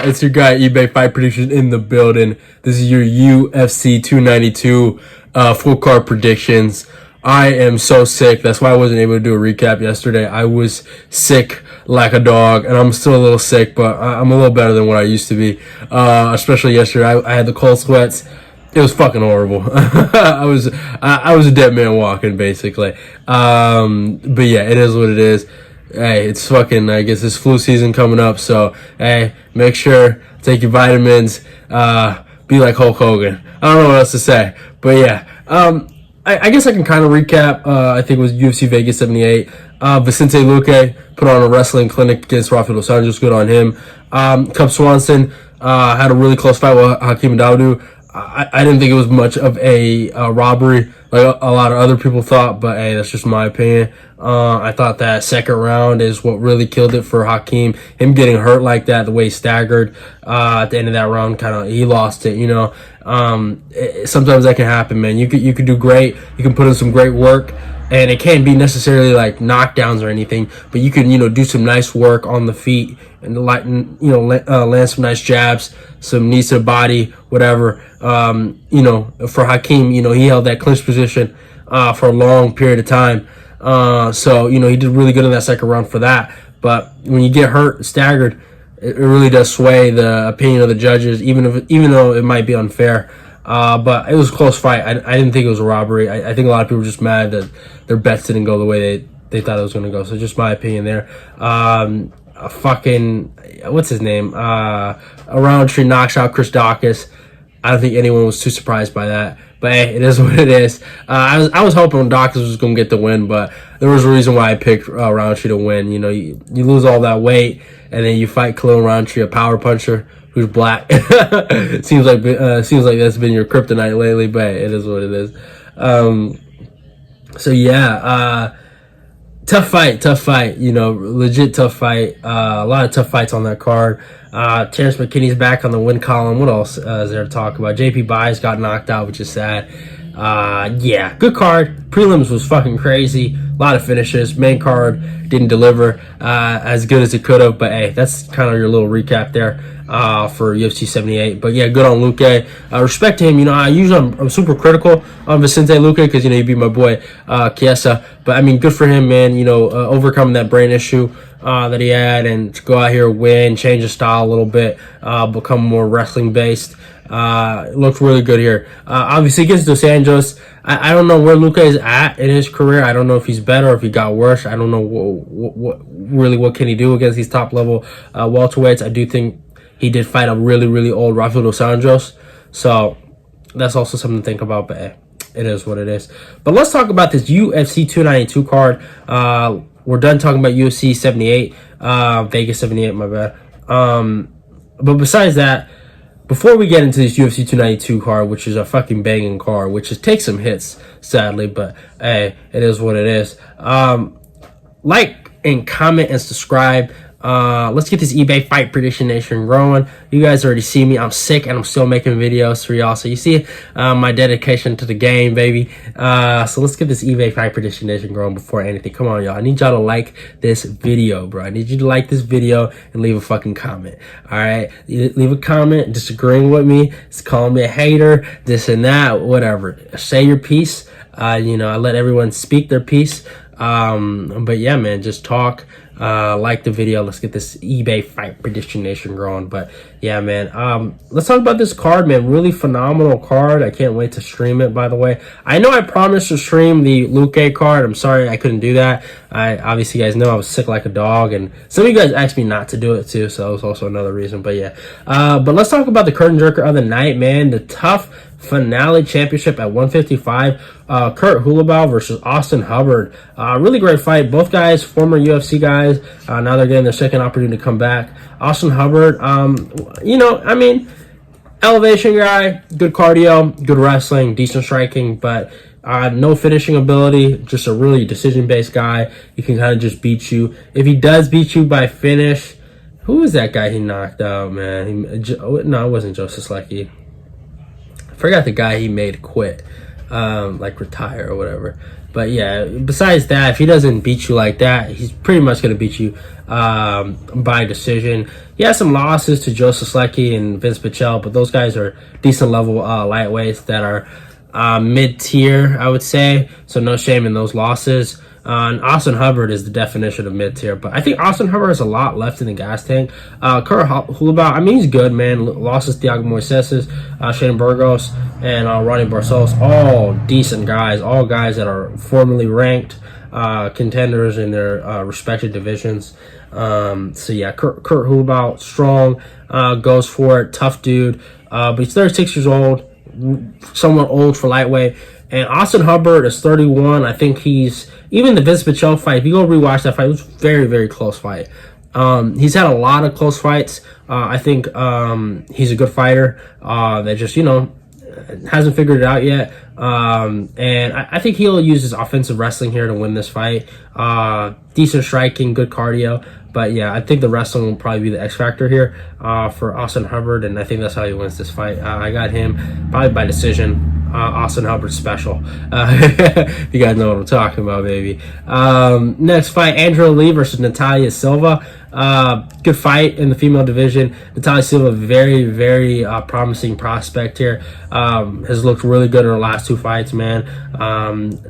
It's your guy eBay Fight Predictions in the building. This is your UFC 292 full card predictions. I am so sick. That's why I wasn't able to do a recap yesterday. I was sick like a dog, and I'm still a little sick, but I'm a little better than what I used to be. Especially yesterday, I had the cold sweats. It was fucking horrible. I was a dead man walking, basically. But yeah, it is what it is. Hey, it's fucking, I guess, this flu season coming up, so, hey, make sure, take your vitamins, be like Hulk Hogan. I don't know what else to say, but yeah, I guess I can kind of recap. I think it was UFC Vegas 78. Vicente Luque put on a wrestling clinic against Rafael dos Anjos. Good on him. Cub Swanson had a really close fight with Hakeem Dawodu. I didn't think it was much of a robbery like a lot of other people thought, but hey, that's just my opinion. I thought that second round is what really killed it for Hakeem. Him getting hurt like that, the way he staggered at the end of that round, he lost it, you know. Sometimes that can happen, man. You could do great. You can put in some great work, and it can't be necessarily like knockdowns or anything, but you can, do some nice work on the feet and land some nice jabs, some knees to the body, whatever. For Hakeem, he held that clinch position for a long period of time. So he did really good in that second round for that. But when you get hurt, staggered, it really does sway the opinion of the judges, even though it might be unfair. But it was a close fight. I didn't think it was a robbery. I think a lot of people were just mad that their bets didn't go the way they thought it was going to go. So just my opinion there. What's his name? Roundtree knocks out Chris Dawkins. I don't think anyone was too surprised by that. But hey, it is what it is. I was hoping Dawkins was going to get the win, but there was a reason why I picked Roundtree to win. You lose all that weight, and then you fight Khalil Roundtree, a power puncher who's black. seems like that's been your kryptonite lately, but hey, it is what it is. So yeah, tough fight. Legit tough fight. A lot of tough fights on that card. Terrence McKinney's back on the win column. What else is there to talk about? JP Buys got knocked out, which is sad. Yeah, good card. Prelims was fucking crazy. A lot of finishes. Main card didn't deliver as good as it could have, but hey, that's kind of your little recap there for UFC 78. But yeah, good on Luque. Respect to him. I'm super critical on Vicente Luque because he beat my boy Chiesa. But I mean, good for him, man. Overcoming that brain issue that he had, and to go out here, win, change his style a little bit, become more wrestling based. Looked really good here. Obviously against Dos Anjos, I don't know where Luque is at in his career. I don't know if he's better or if he got worse. I don't know what can he do against these top level welterweights. I do think he did fight a really, really old Rafael dos Anjos, so that's also something to think about. But it is what it is. But let's talk about this UFC 292 card. We're done talking about UFC 78, Vegas 78, my bad. But besides that, before we get into this UFC 292 card, which is a fucking banging card, which takes some hits, sadly, but hey, it is what it is. Like and comment and subscribe. Let's get this eBay Fight Prediction Nation growing. You guys already see me. I'm sick and I'm still making videos for y'all. So you see my dedication to the game, baby. So let's get this eBay Fight Prediction Nation growing before anything. Come on, y'all. I need y'all to like this video, bro. I need you to like this video and leave a fucking comment. All right? Leave a comment disagreeing with me. It's calling me a hater, this and that, whatever. Say your piece. I let everyone speak their piece. But yeah, man, just talk. Like the video. Let's get this eBay Fight Prediction Nation growing. But yeah, man, let's talk about this card, man. Really phenomenal card. I can't wait to stream it, by the way. I know I promised to stream the Luque card. I'm sorry I couldn't do that. Obviously, you guys know I was sick like a dog, and some of you guys asked me not to do it too, so that was also another reason. But yeah, but let's talk about the curtain jerker of the night, man. The tough finale championship at 155. Kurt Holobaugh versus Austin Hubbard. Really great fight. Both guys, former UFC guys. Now they're getting their second opportunity to come back. Austin Hubbard, elevation guy, good cardio, good wrestling, decent striking, but no finishing ability. Just a really decision-based guy. He can kind of just beat you. If he does beat you by finish, who was that guy he knocked out, man? No, it wasn't Joseph Slecki. I forgot the guy he made quit, retire or whatever. But yeah, besides that, if he doesn't beat you like that, he's pretty much going to beat you by decision. He has some losses to Joseph Slecki and Vince Pichel, but those guys are decent level lightweights that are mid-tier, I would say. So no shame in those losses. And Austin Hubbard is the definition of mid-tier. But I think Austin Hubbard has a lot left in the gas tank. Holobaugh, I mean, he's good, man. Losses Thiago Moises, Shane Burgos, and Ronnie Barcelos. All decent guys. All guys that are formally ranked contenders in their respective divisions. So yeah, Kurt Holobaugh, strong, goes for it. Tough dude. But he's 36 years old. Somewhat old for lightweight. And Austin Hubbard is 31. I think he's, even the Vince Pichel fight, if you go rewatch that fight, it was a very, very close fight. He's had a lot of close fights. I think he's a good fighter that just, hasn't figured it out yet. And I think he'll use his offensive wrestling here to win this fight. Decent striking, good cardio. But yeah, I think the wrestling will probably be the X factor here for Austin Hubbard, and I think that's how he wins this fight. I got him probably by decision. Austin Hubbard special. You guys know what I'm talking about, baby. Next fight, Andrea Lee versus Natália Silva. Good fight in the female division. Natália Silva, very, very promising prospect here. Has looked really good in her last two fights, man.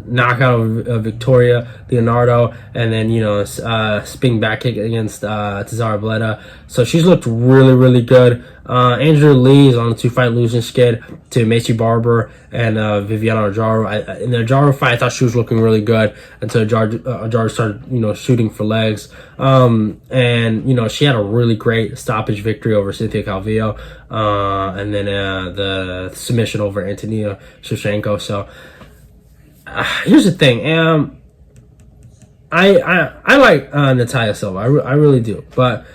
Knockout of Victoria Leonardo, and then spin back kick against Tazara Bleda. So she's looked really, really good. Andrea Lee is on a 2-fight losing skid to Macy Barber and Viviana Ajaro. In the Ajaro fight, I thought she was looking really good until Ajaro started, shooting for legs. And she had a really great stoppage victory over Cynthia Calvillo, and then the submission over Antonia Shevchenko. So here's the thing. I like Natália Silva. I really do, but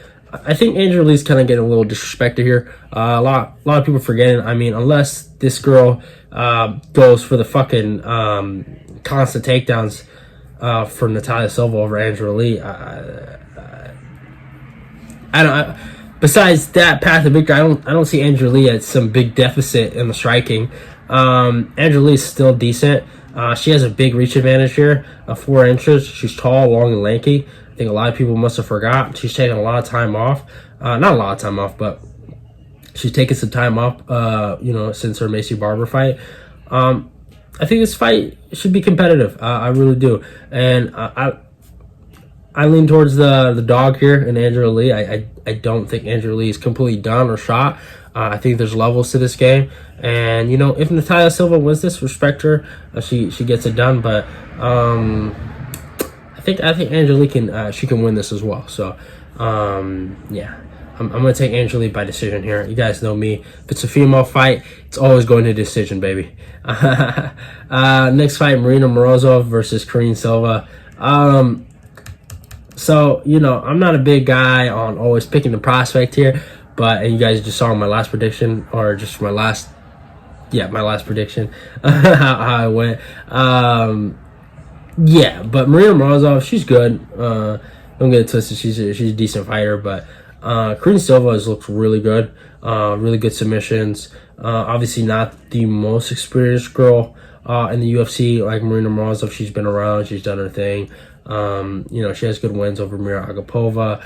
I think Andrea Lee's kind of getting a little disrespected here. A lot of people forgetting. I mean, unless this girl goes for the fucking constant takedowns for Natália Silva over Andrea Lee, besides that path of victory, I don't see Andrea Lee at some big deficit in the striking. Andrea Lee is still decent. She has a big reach advantage here of 4 inches. She's tall, long, and lanky. I think a lot of people must have forgot. She's taken a lot of time off. Not a lot of time off, but she's taken some time off, since her Macy Barber fight. I think this fight should be competitive. I really do. And I lean towards the dog here in Andrea Lee. I don't think Andrea Lee is completely done or shot. I think there's levels to this game. And, if Natália Silva wins this, respect her. She gets it done. But I think Andrea Lee can win this as well. So, yeah. I'm going to take Andrea Lee by decision here. You guys know me. If it's a female fight, it's always going to decision, baby. Next fight, Maryna Morozov versus Karine Silva. So, I'm not a big guy on always picking the prospect here, and you guys just saw my last prediction, or just my last prediction, how I went. Yeah, but Maryna Morozov, she's good. Don't get it twisted, she's a decent fighter, but Karine Silva has looked really good. Really good submissions. Obviously not the most experienced girl in the UFC like Maryna Morozov. She's been around, she's done her thing. She has good wins over Mira Agapova,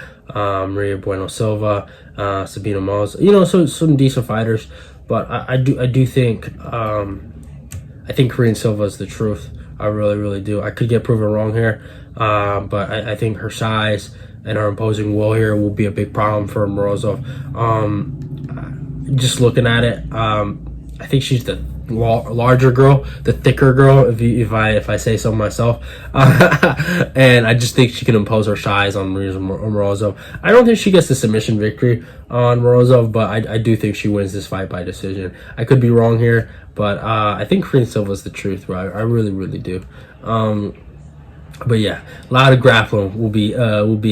Maria Bueno Silva, Sabina Moz. So some decent fighters, but I do think I think Karine Silva is the truth. I really, really do. I could get proven wrong here, but I think her size and her imposing will here will be a big problem for Morozov. Just looking at it, I think she's the larger girl, the thicker girl, if I say so myself. And I just think she can impose her size on Morozov. I don't think she gets the submission victory on Morozov, but I do think she wins this fight by decision. I could be wrong here, but I think Karine Silva is the truth, bro. I really, really do. But yeah, a lot of grappling will be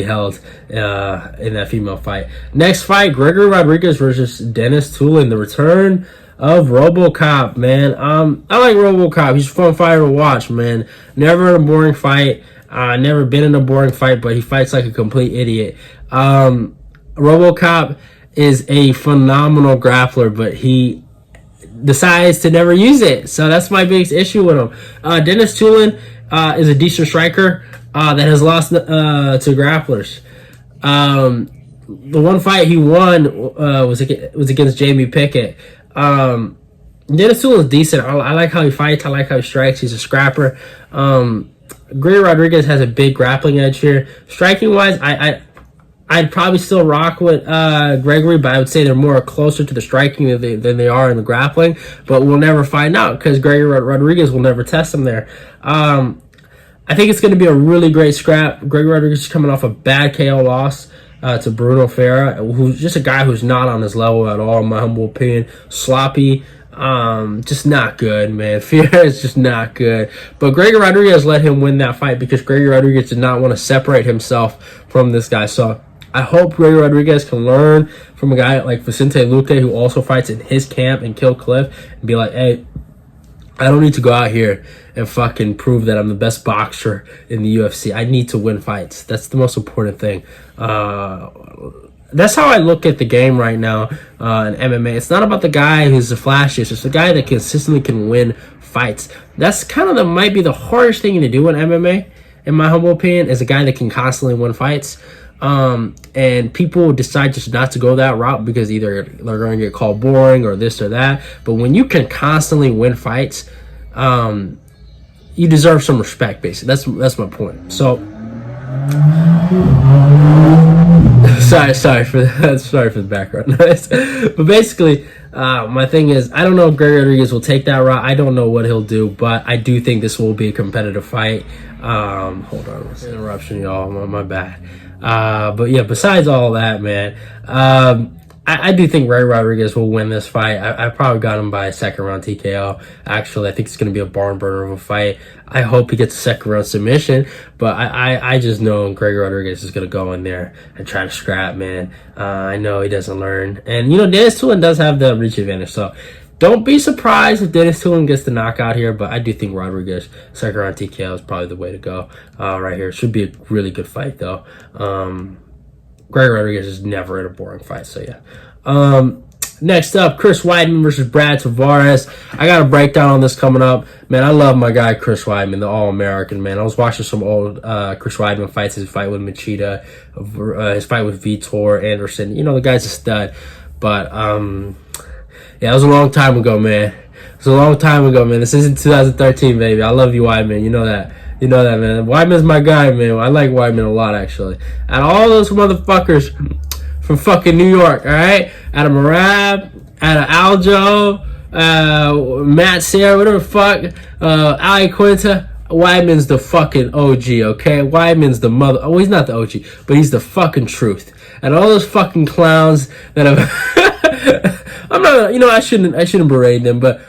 held in that female fight. Next fight, Gregory Rodrigues versus Denis Tiuliulin, the return of RoboCop, man. I like RoboCop. He's a fun fighter to watch, man. Never in a boring fight. Never been in a boring fight, but he fights like a complete idiot. RoboCop is a phenomenal grappler, but he decides to never use it. So that's my biggest issue with him. Denis Tiuliulin is a decent striker that has lost to grapplers. The one fight he won was against Jamie Pickett. Denis is decent. I like how he fights. I like how he strikes. He's a scrapper. Garry Rodrigues has a big grappling edge here. Striking wise, I'd probably still rock with Gregory, but I would say they're more closer to the striking than they are in the grappling. But we'll never find out because Garry Rodrigues will never test him there. I think it's going to be a really great scrap. Garry Rodrigues is coming off a bad KO loss to Bruno Vera, who's just a guy who's not on his level at all, in my humble opinion. Sloppy. Just not good, man. Vera is just not good. But Garry Rodrigues let him win that fight because Garry Rodrigues did not want to separate himself from this guy. So I hope Garry Rodrigues can learn from a guy like Vicente Luque, who also fights in his camp in Kill Cliff, and be like, hey, I don't need to go out here and fucking prove that I'm the best boxer in the UFC. I need to win fights. That's the most important thing. That's how I look at the game right now in MMA. It's not about the guy who's the flashiest. It's the guy that consistently can win fights. That's kind of might be the hardest thing to do in MMA, in my humble opinion, is a guy that can constantly win fights. And people decide just not to go that route because either they're going to get called boring or this or that. But when you can constantly win fights, you deserve some respect, basically. That's my point. So sorry for that. Sorry for the background noise. But basically, my thing is, I don't know if Garry Rodrigues will take that route. I don't know what he'll do, but I do think this will be a competitive fight. Hold on, interruption, y'all. My bad. But yeah, besides all that, man, I do think Garry Rodrigues will win this fight. I probably got him by a second round TKO. Actually, I think it's going to be a barn burner of a fight. I hope he gets a second round submission, but I just know Garry Rodrigues is going to go in there and try to scrap, man. I know he doesn't learn. And, Denis Tiuliulin does have the reach advantage, so don't be surprised if Denis Tiuliulin gets the knockout here, but I do think Rodrigues second round TKO is probably the way to go right here. Should be a really good fight, though. Garry Rodrigues is never in a boring fight, so yeah. Next up, Chris Weidman versus Brad Tavares. I got a breakdown on this coming up. Man, I love my guy Chris Weidman, the All-American, man. I was watching some old Chris Weidman fights, his fight with Machado, his fight with Vitor Anderson. The guy's a stud. But, yeah, it was a long time ago, man. It was a long time ago, man. This isn't 2013, baby. I love you, Weidman. You know that. You know that, man. Weidman's my guy, man. I like Weidman a lot, actually. And all those motherfuckers from fucking New York, all right? Out of Marab, out of Aljo, Matt Serra, whatever the fuck, Ali Quinta. Weidman's the fucking OG, okay? Weidman's the mother. Oh, he's not the OG, but he's the fucking truth. And all those fucking clowns that have... I'm not, I shouldn't berate them, but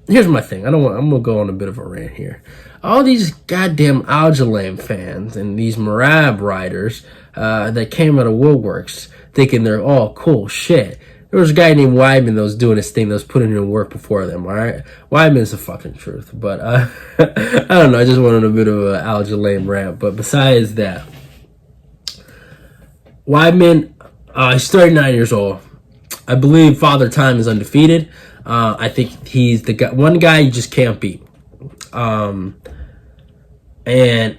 here's my thing. I'm gonna go on a bit of a rant here. All these goddamn Aljamain fans and these Marab riders that came out of woodworks thinking they're all cool shit. There was a guy named Weidman that was doing his thing, that was putting in work before them, alright? Weidman's the fucking truth. But, I don't know, I just went on a bit of an Aljamain rant. But besides that, Weidman, he's 39 years old. I believe Father Time is undefeated. I think he's the one guy you just can't beat. And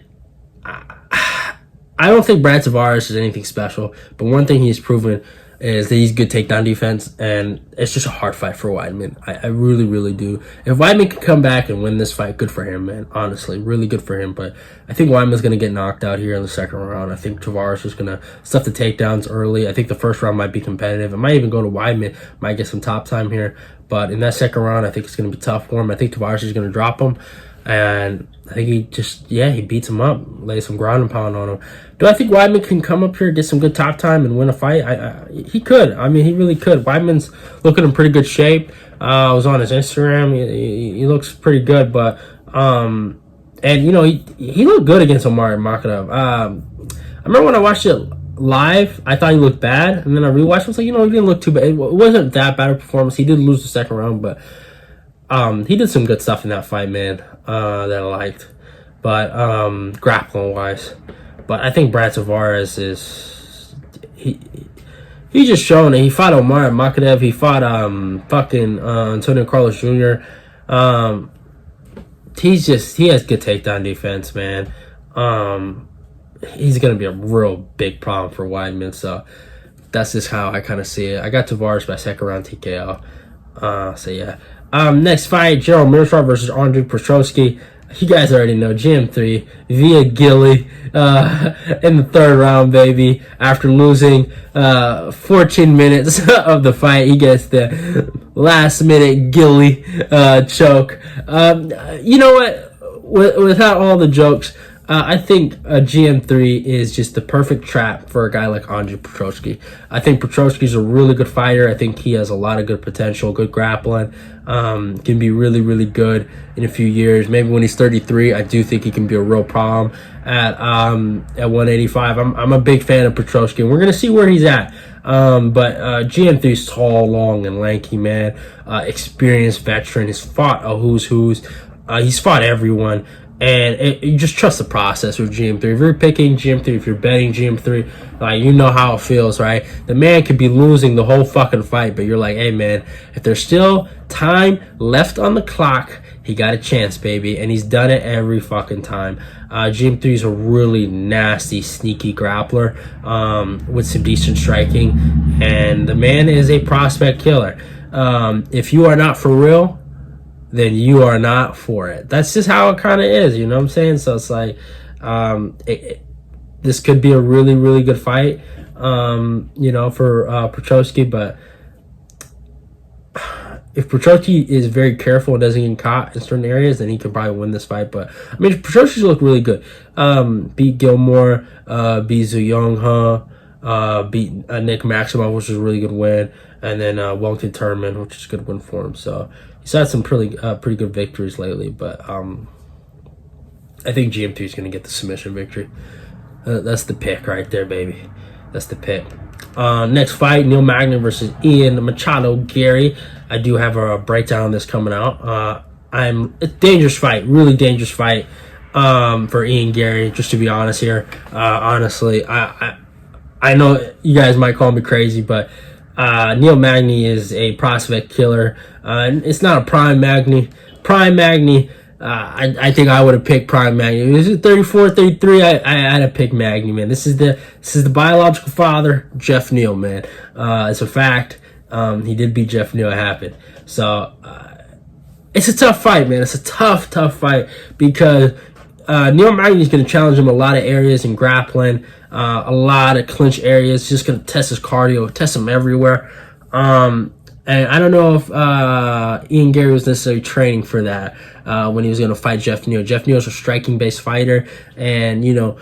I don't think Brad Tavares is anything special, but one thing he's proven is that he's good takedown defense, and it's just a hard fight for Weidman. I really, really do. If Weidman can come back and win this fight, good for him, man. Honestly, really good for him. But I think Weidman's going to get knocked out here in the second round. I think Tavares is going to stuff the takedowns early. I think the first round might be competitive. It might even go to Weidman. Might get some top time here. But in that second round, I think it's going to be tough for him. I think Tavares is going to drop him. And I think he beats him up, lays some ground and pound on him. Do I think Weidman can come up here, get some good top time, and win a fight? He could. I mean, he really could. Weidman's looking in pretty good shape. I was on his Instagram. He looks pretty good, but and he looked good against Machado. I remember when I watched it live, I thought he looked bad, and then I rewatched it. I was like, he didn't look too bad. It wasn't that bad a performance. He did lose the second round, but he did some good stuff in that fight, man, that I liked. But grappling wise. But I think Brad Tavares is he just shown it. He fought Omar Makadev, he fought Antonio Carlos Jr. he has good takedown defense, man. He's gonna be a real big problem for Weidman. So that's just how I kind of see it. I got Tavares by second round TKO. So yeah. Next fight, Meerschaert versus Andrea Petroski. You guys already know, GM3 via Gilly in the third round, baby. After losing 14 minutes of the fight, he gets the last minute Gilly choke. You know what? Without all the jokes, I think GM3 is just the perfect trap for a guy like Andrea Petroski. I think Petroski's a really good fighter. I think he has a lot of good potential, good grappling. Can be really, really good in a few years. Maybe when he's 33, I do think he can be a real problem at 185. I'm a big fan of Petroski, and we're gonna see where he's at. But GM3 is tall, long, and lanky, man. Experienced veteran. He's fought a who's. He's fought everyone. And you just trust the process with GM3. If you're picking GM3, if you're betting GM3, like, you know how it feels, right? The man could be losing the whole fucking fight, but you're like, hey, man, if there's still time left on the clock, he got a chance, baby. And he's done it every fucking time. GM3 is a really nasty, sneaky grappler with some decent striking. And the man is a prospect killer. If you are not for real, then you are not for it. That's just how it kind of is, you know what I'm saying? So it's like, this could be a really, really good fight, you know, for Petroski. But if Petroski is very careful and doesn't get caught in certain areas, then he could probably win this fight. But I mean, Petroski's look really good. Beat Gilmore, beat Zhu Yonghua, beat Nick Maximov, which is a really good win, and then Wellington Turman, which is a good win for him. So he's had some pretty good victories lately, but I think GM3 is going to get the submission victory. That's the pick right there, baby. That's the pick. Next fight, Magny versus Machado, Garry. I do have a breakdown on this coming out. It's a dangerous fight, really dangerous fight for Garry, just to be honest here. Honestly, I know you guys might call me crazy, but Magny is a prospect killer. It's not a prime Magny. Prime Magny, I think I would have picked prime Magny. This is 34, 33. I had to pick Magny, man. This is the biological father, Jeff Neal, man. It's a fact. He did beat Jeff Neal. It happened. So it's a tough fight, man. It's a tough fight because Magny is going to challenge him a lot of areas in grappling. A lot of clinch areas, just going to test his cardio, test him everywhere. And I don't know if Garry was necessarily training for that when he was going to fight Jeff Neal. Jeff Neal's a striking-based fighter, and, you know,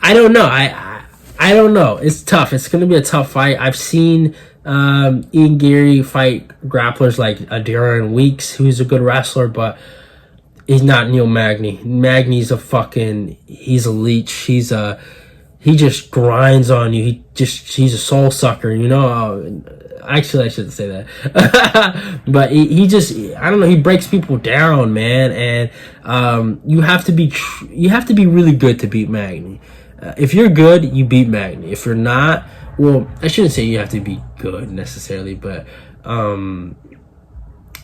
I don't know. I don't know. It's tough. It's going to be a tough fight. I've seen Garry fight grapplers like Darren Weeks, who's a good wrestler, but he's not Magny. Magny's he's a leech. He just grinds on you. He's a soul sucker, you know. Actually, I shouldn't say that. But he just, I don't know, he breaks people down, man. And you have to be really good to beat Magny. If you're good, you beat Magny. If you're not, well, I shouldn't say you have to be good necessarily, but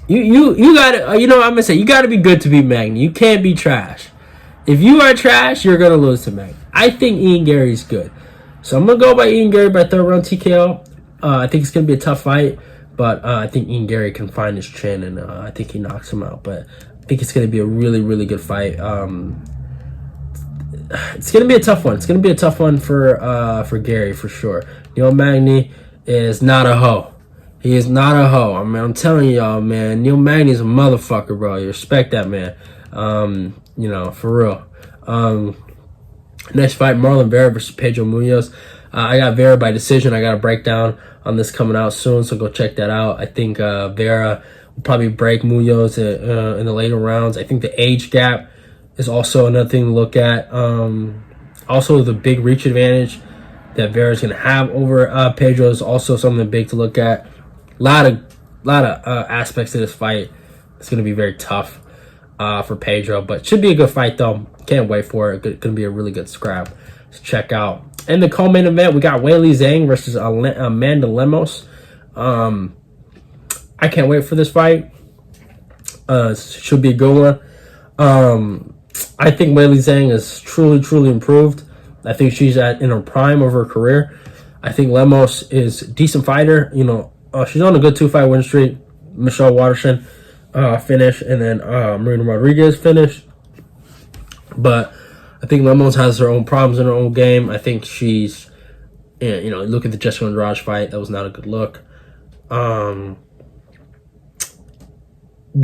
you gotta, you know what I'm gonna say, you gotta be good to beat Magny. You can't be trash. If you are trash, you're gonna lose to Magny. I think Garry's good, so I'm gonna go by Garry by third round TKO. I think it's gonna be a tough fight, but I think Garry can find his chin, and I think he knocks him out. But I think it's gonna be a really, really good fight. It's gonna be a tough one. It's gonna be a tough one for Garry for sure. Magny is not a hoe. He is not a hoe. I mean, I'm telling y'all, man. Magny is a motherfucker, bro. You respect that man. You know, for real. Next fight, Marlon Vera versus Pedro Munhoz. I got Vera by decision. I got a breakdown on this coming out soon, so go check that out. I think Vera will probably break Munhoz in the later rounds. I think the age gap is also another thing to look at. Also, the big reach advantage that Vera's going to have over Pedro is also something big to look at. A lot of aspects of this fight. It's going to be very tough for Pedro, but should be a good fight though. Can't wait for it. Going to be a really good scrap. So check out. In the co-main event, we got Weili Zhang versus Amanda Lemos. I can't wait for this fight. Should be a good one. I think Weili Zhang is truly improved. I think she's in her prime of her career. I think Lemos is a decent fighter. You know, she's on a good 2-fight win streak. Michelle Waterson finish, and then Marina Rodrigues finish. But I think Lemos has her own problems in her own game. I think she's, you know, look at the Jessica Andrade fight. That was not a good look. But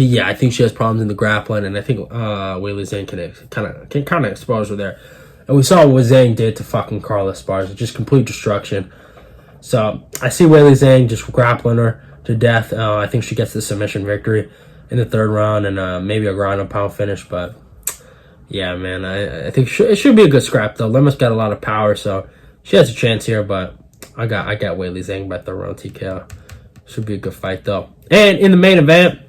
yeah, I think she has problems in the grappling, and I think Weili Zhang can kind of expose her there. And we saw what Zhang did to fucking Carla Esparza, just complete destruction. So I see Weili Zhang just grappling her to death. I think she gets the submission victory in the 3rd round, and maybe a ground and pound finish. But yeah, man, I think it should be a good scrap though. Lemos got a lot of power, so she has a chance here. But I got Weili Zhang by 3rd round TKO. Should be a good fight though. And in the main event,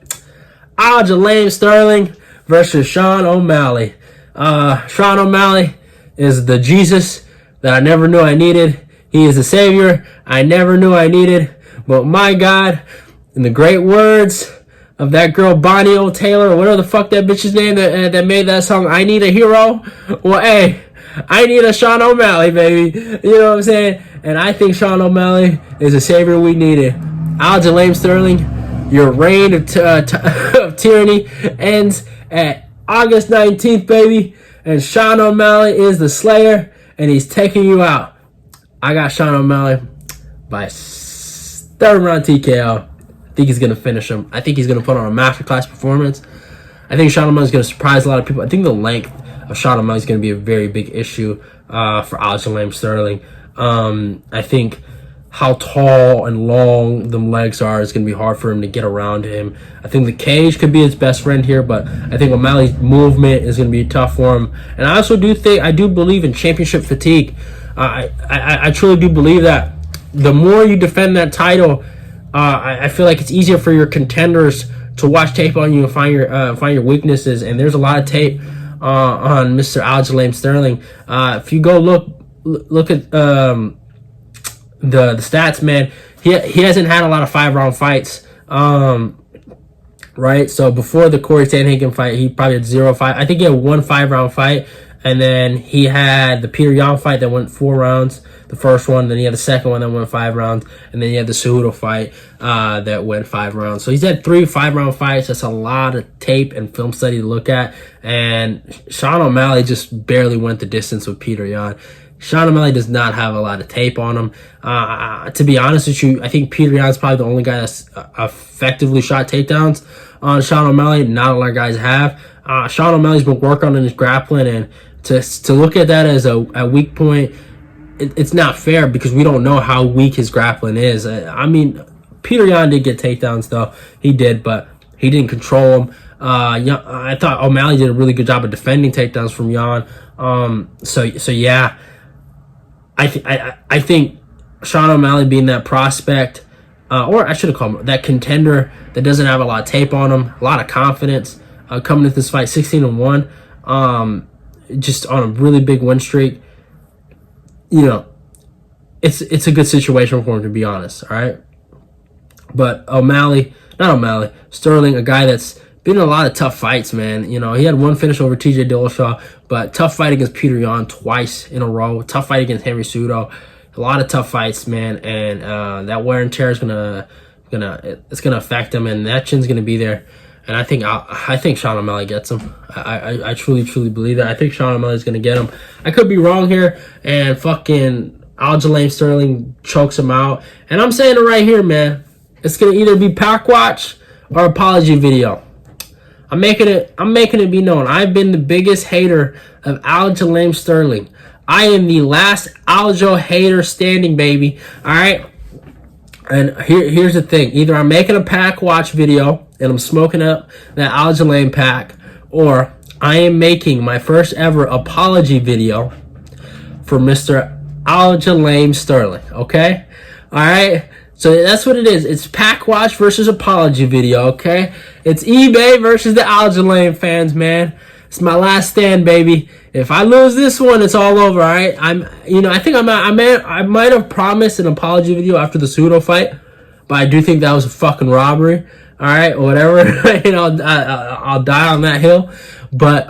Aljamain Sterling versus Sean O'Malley. Sean O'Malley is the Jesus that I never knew I needed. He is the savior I never knew I needed. But my God, in the great words of that girl Bonnie O. Taylor, or whatever the fuck that bitch's name that made that song, I Need a Hero. Well, hey, I need a Sean O'Malley, baby. You know what I'm saying? And I think Sean O'Malley is the savior we needed. Aljamain Sterling, your reign of tyranny ends at August 19th, baby. And Sean O'Malley is the slayer, and he's taking you out. I got Sean O'Malley by 3rd round TKO. I think he's going to finish him. I think he's going to put on a masterclass performance. I think Sean O'Malley is going to surprise a lot of people. I think the length of Sean O'Malley is going to be a very big issue for Aljamain Sterling. I think how tall and long the legs are is going to be hard for him to get around him. I think the cage could be his best friend here, but I think O'Malley's movement is going to be tough for him. And I also do believe in championship fatigue. I truly do believe that the more you defend that title, I feel like it's easier for your contenders to watch tape on you and find your weaknesses. And there's a lot of tape on Mr. Aljamain Sterling. If you go look at the stats, man, he hasn't had a lot of 5-round fights, right? So before the Corey Sandhagen fight, he probably had 0 5. I think he had 1 5-round fight, and then he had the Peter Yan fight that went 4 rounds, the first one. Then he had the second one that went 5 rounds, and then he had the Cejudo fight that went 5 rounds. So he's had 3 5-round fights. That's a lot of tape and film study to look at. And Sean O'Malley just barely went the distance with Peter Yan. Sean O'Malley does not have a lot of tape on him. To be honest with you, I think Peter Yan's probably the only guy that's effectively shot takedowns on Sean O'Malley. Not a lot of guys have. Sean O'Malley's been working on his grappling, and to look at that as a weak point, it's not fair because we don't know how weak his grappling is. I mean, Peter Yan did get takedowns, though. He did, but he didn't control him. I thought O'Malley did a really good job of defending takedowns from Yan. So yeah. I think Sean O'Malley being that prospect, or I should have called him that contender that doesn't have a lot of tape on him, a lot of confidence, coming into this fight 16-1, just on a really big win streak. You know, it's a good situation for him, to be honest. All right, but Sterling, a guy that's been in a lot of tough fights, man. You know, he had 1 finish over TJ Dillashaw, but tough fight against Peter Yan twice in a row. Tough fight against Henry Cejudo. A lot of tough fights, man. And that wear and tear is gonna affect him, and that chin's gonna be there. And I think Sean O'Malley gets him. I truly believe that. I think Sean O'Malley's gonna get him. I could be wrong here, and fucking Aljamain Sterling chokes him out. And I'm saying it right here, man. It's gonna either be pack watch or apology video. I'm making it be known. I've been the biggest hater of Aljamain Sterling. I am the last Aljo hater standing, baby. All right. And here's the thing. Either I'm making a pack watch video and I'm smoking up that Aljamain pack, or I am making my first ever apology video for Mr. Aljamain Sterling. Okay. All right. So that's what it is. It's pack watch versus apology video, okay? It's eBay versus the Aljamain fans, man. It's my last stand, baby. If I lose this one, it's all over, all right? I think I might have promised an apology video after the Cejudo fight, but I do think that was a fucking robbery, all All right, whatever. I'll die on that hill. But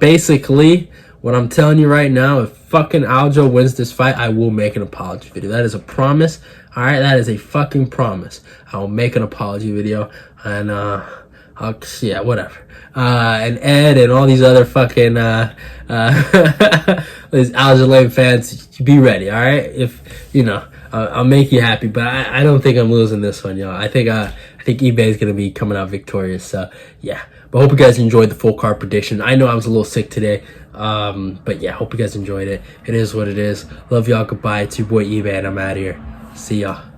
basically, what I'm telling you right now, if fucking Aljo wins this fight, I will make an apology video. That is a promise. All right, that is a fucking promise. I will make an apology video, and whatever. And Ed and all these other fucking these Aljamain fans, be ready. All right, if I'll make you happy, but I don't think I'm losing this one, y'all. I think eBay is gonna be coming out victorious. So yeah. But I hope you guys enjoyed the full card prediction. I know I was a little sick today. But yeah, hope you guys enjoyed it. It is what it is. Love y'all. Goodbye. It's your boy eBay, and I'm out of here. See y'all.